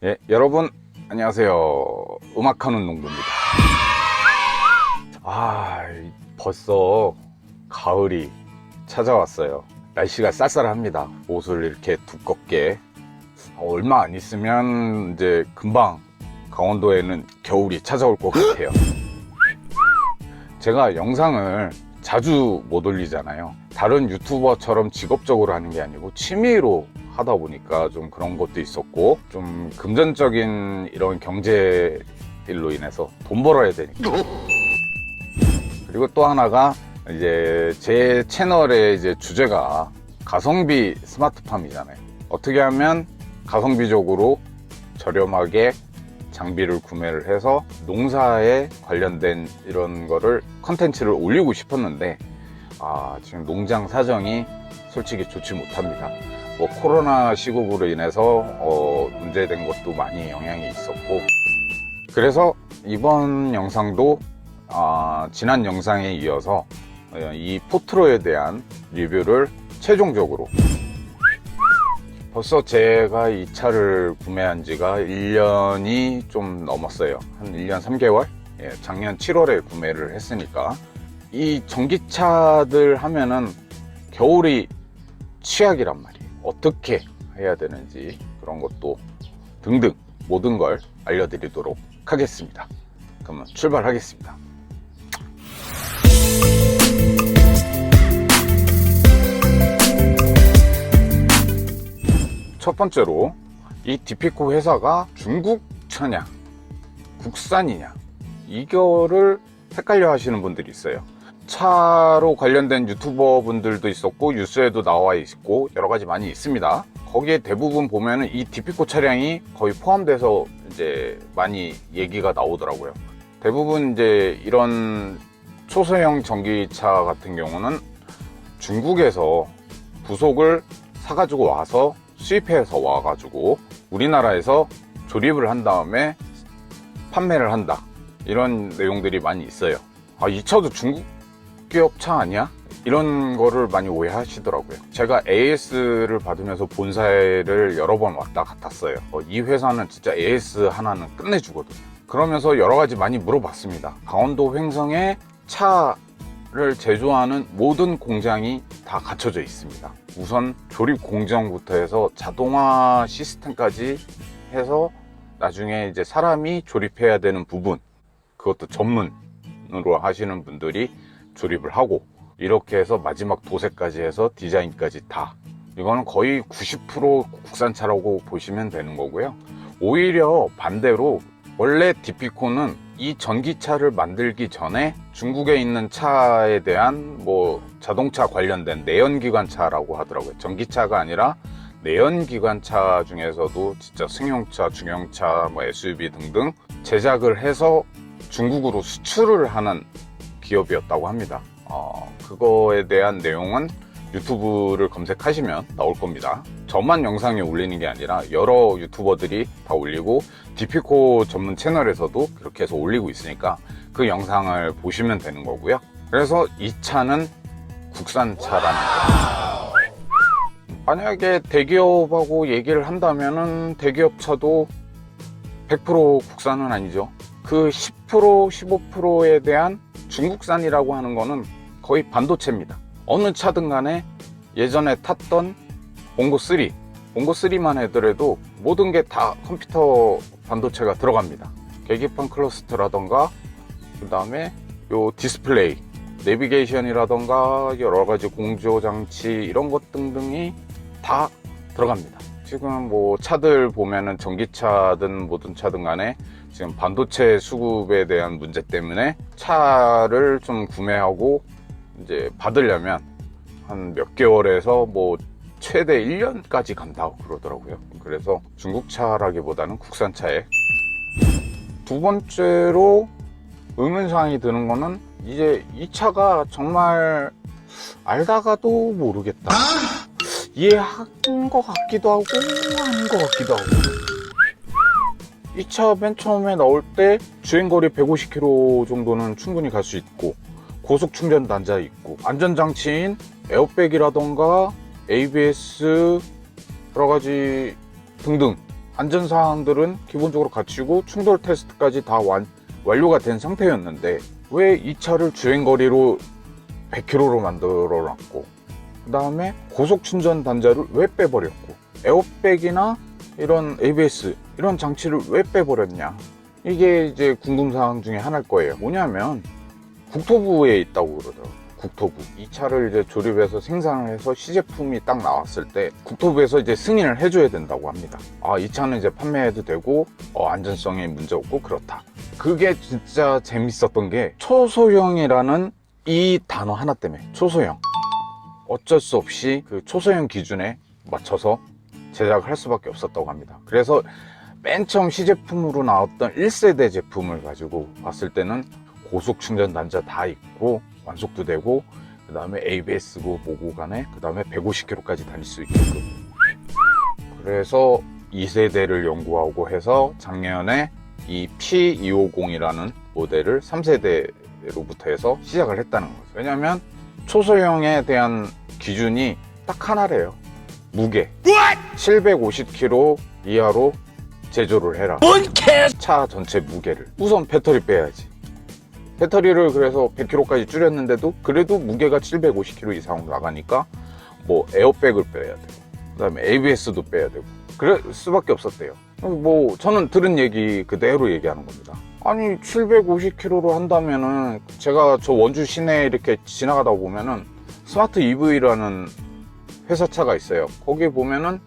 예, 여러분 안녕하세요. 음악하는 농부입니다. 벌써 가을이 찾아왔어요. 날씨가 쌀쌀합니다. 옷을 이렇게 두껍게 얼마 안 있으면 이제 금방 강원도에는 겨울이 찾아올 것 같아요. 제가 영상을 자주 못 올리잖아요. 다른 유튜버처럼 직업적으로 하는 게 아니고 취미로 하다 보니까 좀 그런 것도 있었고, 좀 금전적인 이런 경제 일로 인해서 돈 벌어야 되니까. 그리고 또 하나가 이제 제 채널의 이제 주제가 가성비 스마트팜이잖아요. 어떻게 하면 가성비적으로 저렴하게 장비를 구매를 해서 농사에 관련된 이런 거를 컨텐츠를 올리고 싶었는데, 지금 농장 사정이 솔직히 좋지 못합니다. 뭐 코로나 시국으로 인해서 문제된 것도 많이 영향이 있었고, 그래서 이번 영상도 지난 영상에 이어서 이 포트로에 대한 리뷰를 최종적으로, 벌써 제가 이 차를 구매한 지가 1년이 좀 넘었어요. 한 1년 3개월? 예, 작년 7월에 구매를 했으니까. 이 전기차들 하면은 겨울이 취약이란 말이에요. 어떻게 해야 되는지 그런 것도 등등 모든 걸 알려드리도록 하겠습니다. 그러면 출발하겠습니다. 첫 번째로, 이 디피코 회사가 중국 차냐 국산이냐, 이거를 헷갈려 하시는 분들이 있어요. 차로 관련된 유튜버 분들도 있었고 뉴스에도 나와 있고 여러 가지 많이 있습니다. 거기에 대부분 보면은 이 디피코 차량이 거의 포함돼서 이제 많이 얘기가 나오더라고요. 대부분 이제 이런 초소형 전기차 같은 경우는 중국에서 부속을 사가지고 와서 수입해서 와가지고 우리나라에서 조립을 한 다음에 판매를 한다, 이런 내용들이 많이 있어요. 이 차도 중국 기업 차 아니야? 이런 거를 많이 오해하시더라고요. 제가 AS를 받으면서 본사를 여러 번 왔다 갔다 어요. 이 회사는 진짜 AS 하나는 끝내주거든요. 그러면서 여러 가지 많이 물어봤습니다. 강원도 횡성에 차를 제조하는 모든 공장이 다 갖춰져 있습니다. 우선 조립 공정부터 해서 자동화 시스템까지 해서 나중에 이제 사람이 조립해야 되는 부분, 그것도 전문으로 하시는 분들이 조립을 하고, 이렇게 해서 마지막 도색까지 해서 디자인까지 다, 이거는 거의 90% 국산차라고 보시면 되는 거고요. 오히려 반대로 원래 디피코는 이 전기차를 만들기 전에 중국에 있는 차에 대한 뭐 자동차 관련된 내연기관차라고 하더라고요. 전기차가 아니라 내연기관차 중에서도 진짜 승용차, 중형차, 뭐 SUV 등등 제작을 해서 중국으로 수출을 하는 기업이었다고 합니다. 그거에 대한 내용은 유튜브를 검색하시면 나올 겁니다. 저만 영상에 올리는 게 아니라 여러 유튜버들이 다 올리고 디피코 전문 채널에서도 그렇게 해서 올리고 있으니까 그 영상을 보시면 되는 거고요. 그래서 이 차는 국산차라는 거예요. 만약에 대기업하고 얘기를 한다면은 대기업 차도 100% 국산은 아니죠. 그 10%, 15%에 대한 중국산이라고 하는 거는 거의 반도체입니다. 어느 차든 간에 예전에 탔던 봉고3, 봉고3만 하더라도 모든 게 다 컴퓨터 반도체가 들어갑니다. 계기판 클러스터라던가, 그 다음에 요 디스플레이, 내비게이션이라던가 여러 가지 공조 장치 이런 것 등등이 다 들어갑니다. 지금 뭐 차들 보면은 전기차든 모든 차든 간에 지금 반도체 수급에 대한 문제 때문에 차를 좀 구매하고 이제 받으려면 한 몇 개월에서 뭐 최대 1년까지 간다고 그러더라고요. 그래서 중국차라기보다는 국산차에. 두 번째로 의문사항이 드는 거는, 이제 이 차가 정말 알다가도 모르겠다, 이해한 것 같기도 하고 아닌 것 같기도 하고. 이 차 맨 처음에 나올 때 주행거리 150km 정도는 충분히 갈 수 있고, 고속 충전 단자 있고, 안전장치인 에어백이라던가 ABS 여러가지 등등 안전사항들은 기본적으로 갖추고 충돌 테스트까지 다 완료가 된 상태였는데 왜 이 차를 주행거리로 100km로 만들어 놨고, 그 다음에 고속 충전 단자를 왜 빼버렸고, 에어백이나 이런 ABS 이런 장치를 왜 빼버렸냐, 이게 이제 궁금사항 중에 하나일 거예요. 뭐냐면 국토부에 있다고 그러더라고요. 국토부. 이 차를 이제 조립해서 생산을 해서 시제품이 딱 나왔을 때 국토부에서 이제 승인을 해줘야 된다고 합니다. 아, 이 차는 이제 판매해도 되고 안전성에 문제 없고 그렇다. 그게 진짜 재밌었던 게 초소형이라는 이 단어 하나 때문에. 초소형. 어쩔 수 없이 그 초소형 기준에 맞춰서 제작을 할 수밖에 없었다고 합니다. 그래서 맨 처음 시제품으로 나왔던 1세대 제품을 가지고 봤을 때는 고속 충전 단자 다 있고 완속도 되고, 그 다음에 ABS고 뭐고 간에 그 다음에 150km까지 다닐 수 있게끔. 그래서 2세대를 연구하고 해서 작년에 이 P250이라는 모델을 3세대로부터 해서 시작을 했다는 거죠. 왜냐면 초소형에 대한 기준이 딱 하나래요. 무게. 750kg 이하로 제조를 해라. 차 전체 무게를. 우선 배터리 빼야지. 배터리를 그래서 100kg까지 줄였는데도 그래도 무게가 750kg 이상 나가니까 뭐 에어백을 빼야 되고, 그 다음에 ABS도 빼야 되고, 그럴 수밖에 없었대요. 뭐 저는 들은 얘기 그대로 얘기하는 겁니다. 아니 750kg로 한다면은, 제가 저 원주 시내 이렇게 지나가다 보면은 스마트 EV라는 회사차가 있어요. 거기 보면은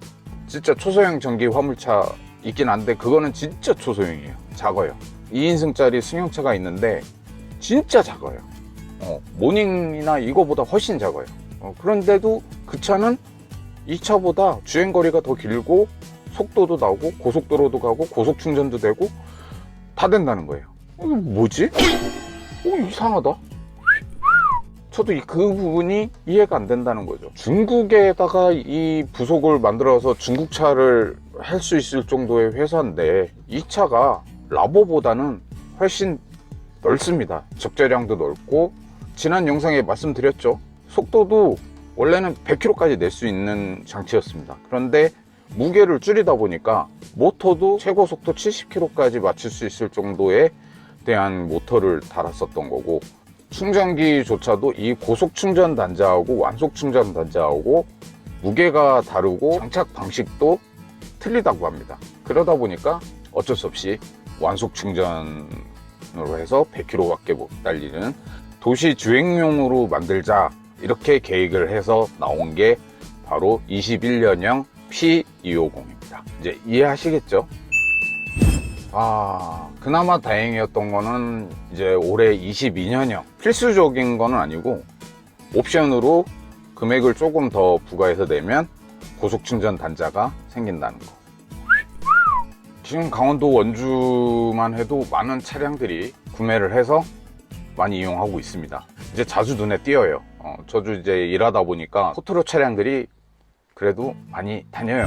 진짜 초소형 전기 화물차 있긴 한데 그거는 진짜 초소형이에요. 작아요. 2인승짜리 승용차가 있는데 진짜 작아요. 모닝이나 이거보다 훨씬 작아요. 그런데도 그 차는 이 차보다 주행거리가 더 길고 속도도 나오고 고속도로도 가고 고속 충전도 되고 다 된다는 거예요. 이게 뭐지? 이상하다. 저도 그 부분이 이해가 안 된다는 거죠. 중국에다가 이 부속을 만들어서 중국 차를 할 수 있을 정도의 회사인데 이 차가 라보보다는 훨씬 넓습니다. 적재량도 넓고, 지난 영상에 말씀드렸죠. 속도도 원래는 100km까지 낼 수 있는 장치였습니다. 그런데 무게를 줄이다 보니까 모터도 최고 속도 70km까지 맞출 수 있을 정도에 대한 모터를 달았었던 거고, 충전기조차도 이 고속 충전 단자하고 완속 충전 단자하고 무게가 다르고 장착 방식도 틀리다고 합니다. 그러다 보니까 어쩔 수 없이 완속 충전으로 해서 100km밖에 못 달리는 도시 주행용으로 만들자, 이렇게 계획을 해서 나온 게 바로 21년형 P250입니다. 이제 이해하시겠죠? 그나마 다행이었던 거는 이제 올해 22년형 필수적인 거는 아니고 옵션으로 금액을 조금 더 부과해서 내면 고속 충전 단자가 생긴다는 거. 지금 강원도 원주만 해도 많은 차량들이 구매를 해서 많이 이용하고 있습니다. 이제 자주 눈에 띄어요. 저도 이제 일하다 보니까 포트로 차량들이 그래도 많이 다녀요.